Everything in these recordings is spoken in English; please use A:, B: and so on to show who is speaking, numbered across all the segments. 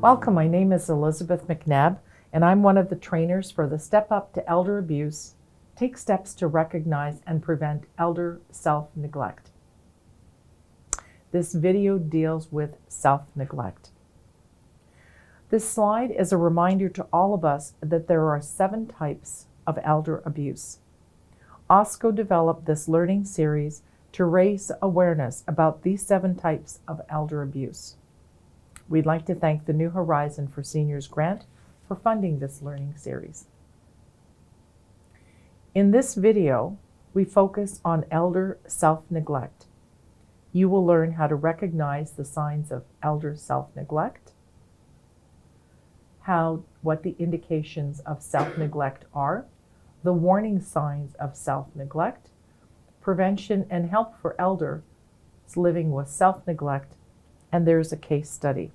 A: Welcome, my name is Elizabeth Macnab, and I'm one of the trainers for the Step Up to Elder Abuse, Take Steps to Recognize and Prevent Elder Self-Neglect. This video deals with self-neglect. This slide is a reminder to all of us that there are 7 types of elder abuse. OSCO developed this learning series to raise awareness about these 7 types of elder abuse. We'd like to thank the New Horizon for Seniors grant for funding this learning series. In this video, we focus on elder self-neglect. You will learn how to recognize the signs of elder self-neglect, what the indications of self-neglect are, the warning signs of self-neglect, prevention and help for elders living with self-neglect, and there's a case study.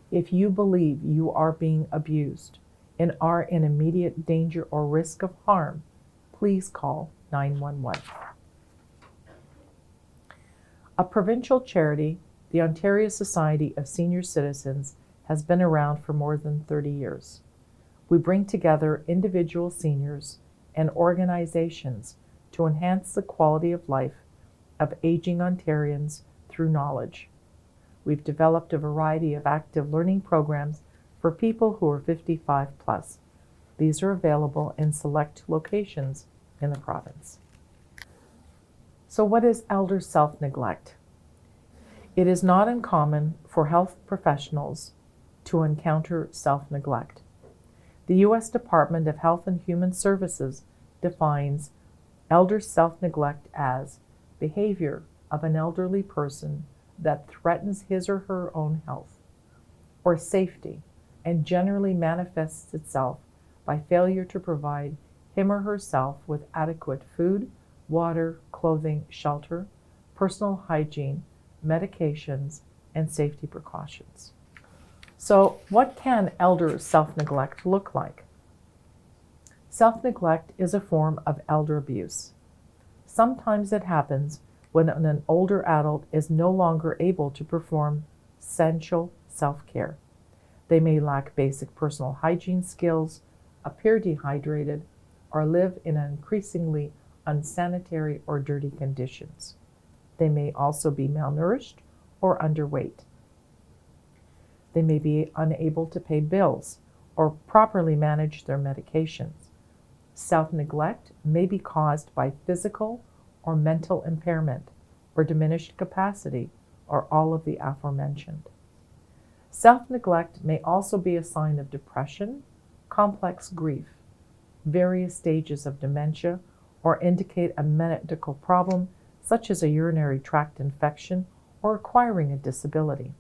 A: If you believe you are being abused and are in immediate danger or risk of harm, please call 911. A provincial charity, the Ontario Society of Senior Citizens, has been around for more than 30 years. We bring together individual seniors and organizations to enhance the quality of life of aging Ontarians through knowledge. We've developed a variety of active learning programs for people who are 55 plus. These are available in select locations in the province. So what is elder self-neglect? It is not uncommon for health professionals to encounter self-neglect. The U.S. Department of Health and Human Services defines elder self-neglect as behavior of an elderly person that threatens his or her own health or safety and generally manifests itself by failure to provide him or herself with adequate food, water, clothing, shelter, personal hygiene, medications, and safety precautions. So, what can elder self-neglect look like? Self-neglect is a form of elder abuse. Sometimes it happens when an older adult is no longer able to perform essential self-care. They may lack basic personal hygiene skills, appear dehydrated, or live in increasingly unsanitary or dirty conditions. They may also be malnourished or underweight. They may be unable to pay bills or properly manage their medications. Self-neglect may be caused by physical or mental impairment, or diminished capacity, or all of the aforementioned. Self-neglect may also be a sign of depression, complex grief, various stages of dementia, or indicate a medical problem such as a urinary tract infection or acquiring a disability.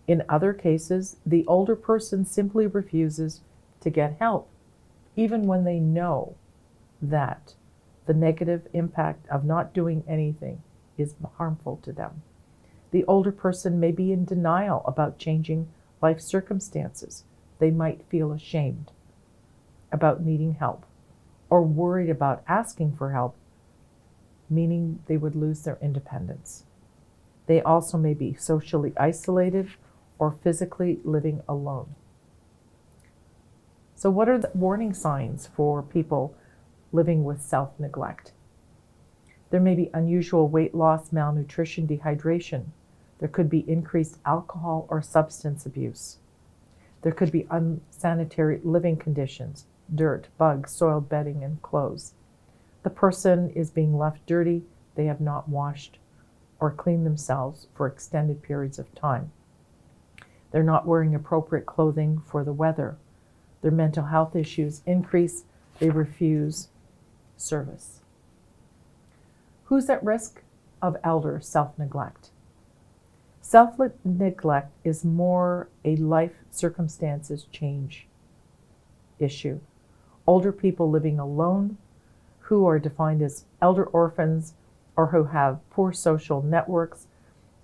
A: In other cases, the older person simply refuses to get help, even when they know that the negative impact of not doing anything is harmful to them. The older person may be in denial about changing life circumstances. They might feel ashamed about needing help or worried about asking for help, meaning they would lose their independence. They also may be socially isolated or physically living alone. So what are the warning signs for people living with self-neglect? There may be unusual weight loss, malnutrition, dehydration. There could be increased alcohol or substance abuse. There could be unsanitary living conditions, dirt, bugs, soiled bedding, and clothes. The person is being left dirty. They have not washed or cleaned themselves for extended periods of time. They're not wearing appropriate clothing for the weather. Their mental health issues increase. They refuse service. Who's at risk of elder self-neglect? Self-neglect is more a life circumstances change issue. Older people living alone, who are defined as elder orphans or who have poor social networks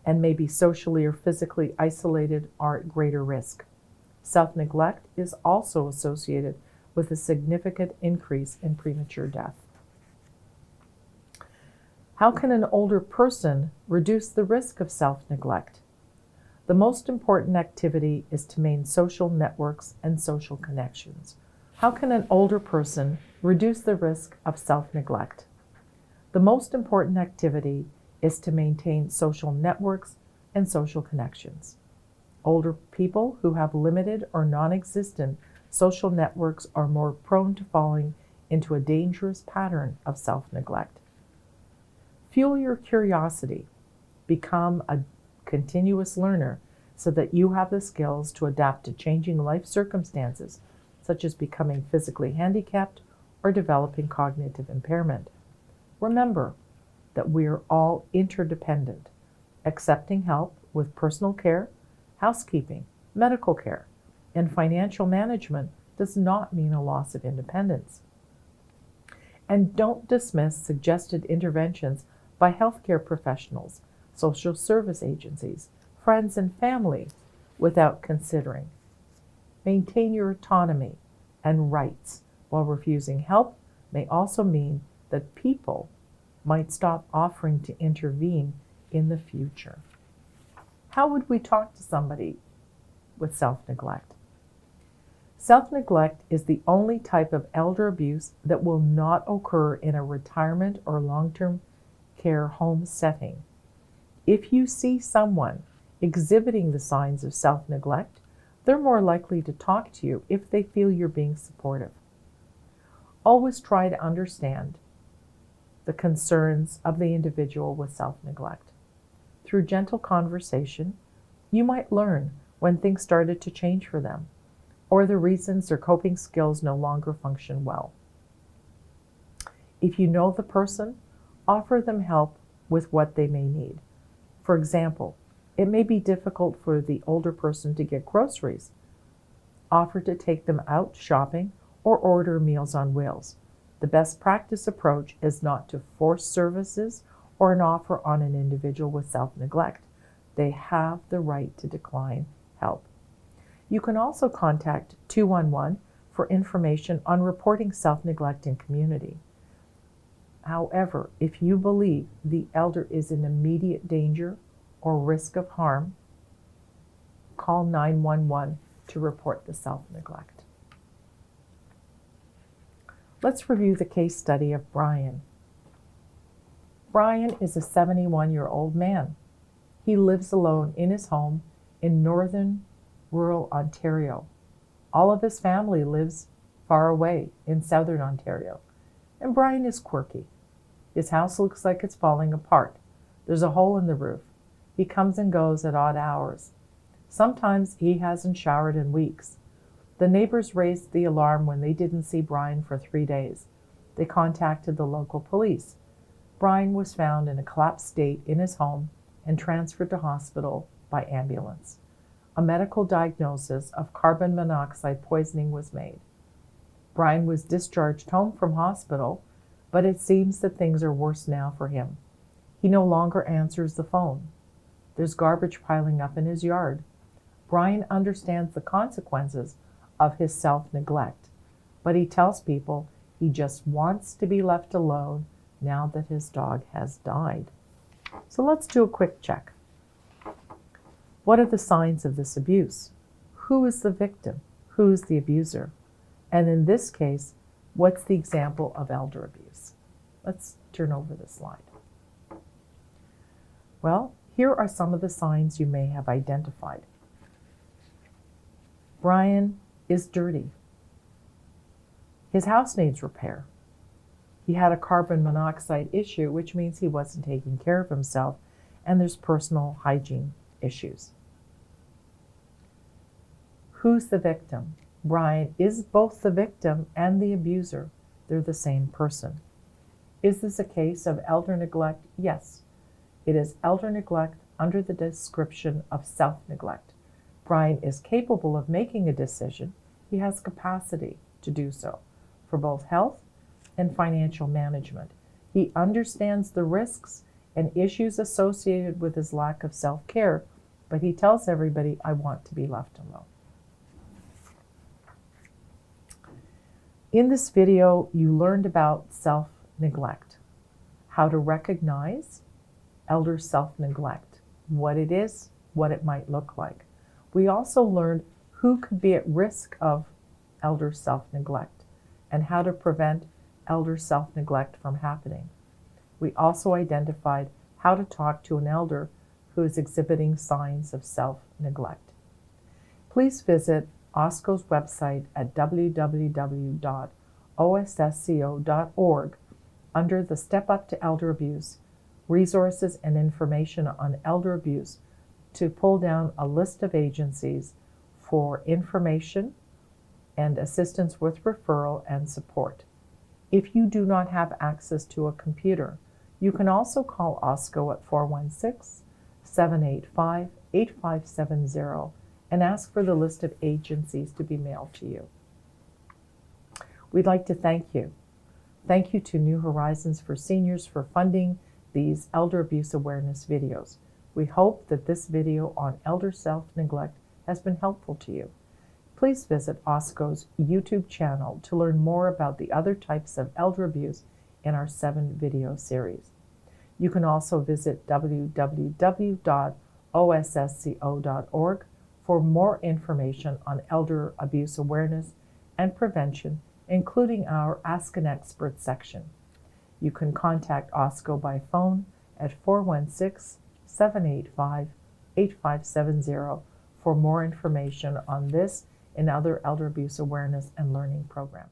A: and may be socially or physically isolated, are at greater risk. Self-neglect is also associated with a significant increase in premature death. How can an older person reduce the risk of self-neglect? The most important activity is to maintain social networks and social connections. How can an older person reduce the risk of self-neglect? The most important activity is to maintain social networks and social connections. Older people who have limited or non-existent social networks are more prone to falling into a dangerous pattern of self-neglect. Fuel your curiosity. Become a continuous learner so that you have the skills to adapt to changing life circumstances, such as becoming physically handicapped or developing cognitive impairment. Remember that we are all interdependent. Accepting help with personal care, housekeeping, medical care, and financial management does not mean a loss of independence. And don't dismiss suggested interventions by healthcare professionals, social service agencies, friends, and family without considering. Maintain your autonomy and rights, while refusing help may also mean that people might stop offering to intervene in the future. How would we talk to somebody with self-neglect? Self-neglect is the only type of elder abuse that will not occur in a retirement or long-term care home setting. If you see someone exhibiting the signs of self-neglect, they're more likely to talk to you if they feel you're being supportive. Always try to understand the concerns of the individual with self-neglect. Through gentle conversation, you might learn when things started to change for them, or the reasons their coping skills no longer function well. If you know the person, offer them help with what they may need. For example, it may be difficult for the older person to get groceries. Offer to take them out shopping or order Meals on Wheels. The best practice approach is not to force services or an offer on an individual with self-neglect. They have the right to decline help. You can also contact 211 for information on reporting self-neglect in community. However, if you believe the elder is in immediate danger or risk of harm, call 911 to report the self-neglect. Let's review the case study of Brian. Brian is a 71-year-old man. He lives alone in his home in northern rural Ontario. All of his family lives far away in southern Ontario, and Brian is quirky. His house looks like it's falling apart. There's a hole in the roof. He comes and goes at odd hours. Sometimes he hasn't showered in weeks. The neighbors raised the alarm when they didn't see Brian for 3 days. They contacted the local police. Brian was found in a collapsed state in his home and transferred to hospital by ambulance. A medical diagnosis of carbon monoxide poisoning was made. Brian was discharged home from hospital, but it seems that things are worse now for him. He no longer answers the phone. There's garbage piling up in his yard. Brian understands the consequences of his self-neglect, but he tells people he just wants to be left alone now that his dog has died. So let's do a quick check. What are the signs of this abuse? Who is the victim? Who is the abuser? And in this case, what's the example of elder abuse? Let's turn over the slide. Well, here are some of the signs you may have identified. Brian is dirty. His house needs repair. He had a carbon monoxide issue, which means he wasn't taking care of himself, and there's personal hygiene issues. Who's the victim? Brian is both the victim and the abuser. They're the same person. Is this a case of elder neglect? Yes. It is elder neglect under the description of self-neglect. Brian is capable of making a decision. He has capacity to do so for both health and financial management. He understands the risks and issues associated with his lack of self-care, but he tells everybody, I want to be left alone. In this video, you learned about self-neglect, how to recognize elder self-neglect, what it is, what it might look like. We also learned who could be at risk of elder self-neglect and how to prevent elder self-neglect from happening. We also identified how to talk to an elder who is exhibiting signs of self-neglect. Please visit OSCO's website at www.ossco.org under the Step Up to Elder Abuse, Resources and Information on Elder Abuse to pull down a list of agencies for information and assistance with referral and support. If you do not have access to a computer, you can also call OSCO at 416-785-8570 and ask for the list of agencies to be mailed to you. We'd like to thank you. Thank you to New Horizons for Seniors for funding these elder abuse awareness videos. We hope that this video on elder self-neglect has been helpful to you. Please visit OSCO's YouTube channel to learn more about the other types of elder abuse in our 7-video series. You can also visit www.ossco.org for more information on elder abuse awareness and prevention, including our Ask an Expert section. You can contact OSCO by phone at 416-785-8570 for more information on this and other elder abuse awareness and learning programs.